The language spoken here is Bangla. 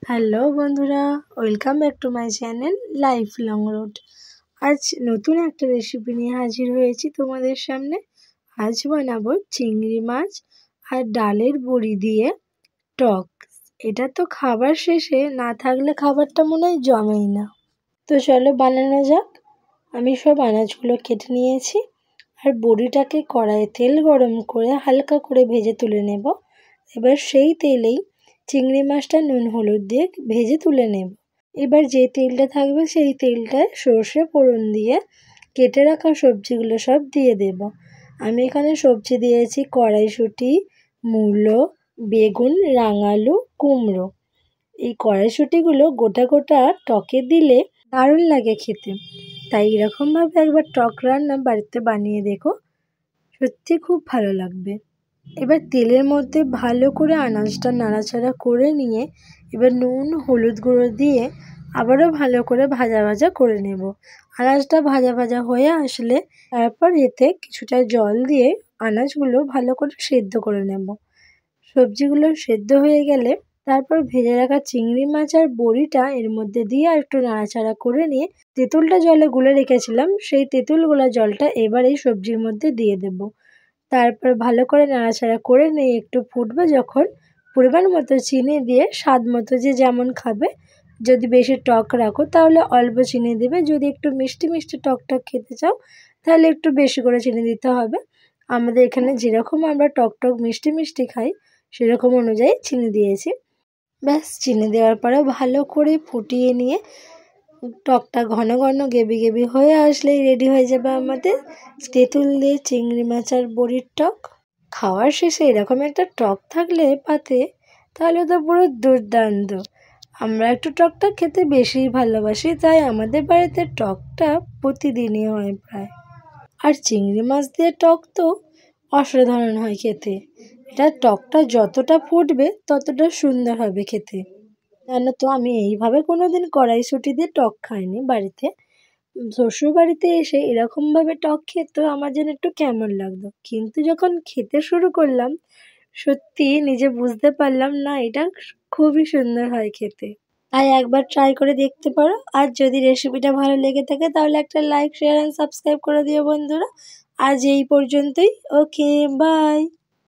হ্যালো বন্ধুরা, welcome back to my channel life long road. আজ নতুন একটা রেসিপি নিয়ে হাজির হয়েছি তোমাদের সামনে। আজ বানাবো চিংড়ি মাছ আর ডালের বড়ি দিয়ে টক। এটা তো খাবার শেষে না থাকলে খাবারটা মনে হয় জমেই না। তো চলো বানানো যাক। আমি সব আনাজগুলো কেটে নিয়েছি আর বড়িটাকে কড়াইয়ে তেল গরম করে হালকা করে ভেজে তুলে নেব। এবার সেই তেলেই চিংড়ি মাছটা নুন হলুদ দিয়ে ভেজে তুলে নেব। এবার যে তেলটা থাকবে সেই তেলটায় সর্ষে ফোড়ন দিয়ে কেটে রাখা সবজিগুলো সব দিয়ে দেব। আমি এখানে সবজি দিয়েছি কড়াইশুঁটি, মূলো, বেগুন, রাঙালু, কুমড়ো। এই কড়াইশুঁটিগুলো গোটা গোটা টকে দিলে দারুণ লাগে খেতে। তাই এরকমভাবে একবার টক রান্না বাড়িতে বানিয়ে দেখো, সত্যি খুব ভালো লাগবে। এবার তেলের মধ্যে ভালো করে আনাজটা নাড়াচাড়া করে নিয়ে এবার নুন হলুদ গুঁড়ো দিয়ে আবারও ভালো করে ভাজা ভাজা করে নেব। আনাজটা ভাজা ভাজা হয়ে আসলে তারপর এতে কিছুটা জল দিয়ে আনাজগুলো ভালো করে সেদ্ধ করে নেব। সবজিগুলো সেদ্ধ হয়ে গেলে তারপর ভেজে রাখা চিংড়ি মাছ আর বড়িটা এর মধ্যে দিয়ে আর একটু নাড়াচাড়া করে নিয়ে তেঁতুলটা জলে গুলে রেখেছিলাম, সেই তেঁতুল গোলা জলটা এবার এই সবজির মধ্যে দিয়ে দেব। তারপর ভালো করে নাড়াচাড়া করে নিয়ে একটু ফুটবে যখন, পরিমাণ মতো চিনি দিয়ে স্বাদ মতো যে যেমন খাবে, যদি বেশি টক রাখো তাহলে অল্প চিনি দেবে, যদি একটু মিষ্টি মিষ্টি টক টক খেতে চাও তাহলে একটু বেশি করে চিনি দিতে হবে। আমাদের এখানে যেরকম আমরা টক টক মিষ্টি মিষ্টি খাই সেরকম অনুযায়ী চিনি দিয়েছি। ব্যাস, চিনি দেওয়ার পরে ভালো করে ফুটিয়ে নিয়ে টকটা ঘন ঘন গেবি গেবি হয়ে আসলেই রেডি হয়ে যাবে আমাদের তেঁতুল দিয়ে চিংড়ি মাছ আর বড়ির টক। খাওয়ার শেষে এরকম একটা টক থাকলে পাতে তাহলে তো পুরো দুর্দান্ত। আমরা একটু টকটা খেতে বেশিই ভালোবাসি, তাই আমাদের বাড়িতে টকটা প্রতিদিনই হয় প্রায়। আর চিংড়ি মাছ দিয়ে টক তো অসাধারণ হয় খেতে। এটা টকটা যতটা ফুটবে ততটা সুন্দর হবে খেতে। জানো তো, আমি এইভাবে কোনোদিন কড়াইশুঁটি দিয়ে টক খাইনি বাড়িতে। শ্বশুর বাড়িতে এসে এরকমভাবে টক খেতে আমার যেন একটু কেমন লাগতো, কিন্তু যখন খেতে শুরু করলাম সত্যি নিজে বুঝতে পারলাম না, এটা খুবই সুন্দর হয় খেতে। তাই একবার ট্রাই করে দেখতে পারো। আর যদি রেসিপিটা ভালো লেগে থাকে তাহলে একটা লাইক, শেয়ার অ্যান্ড সাবস্ক্রাইব করে দিও বন্ধুরা। আজ এই পর্যন্তই। ওকে, বাই।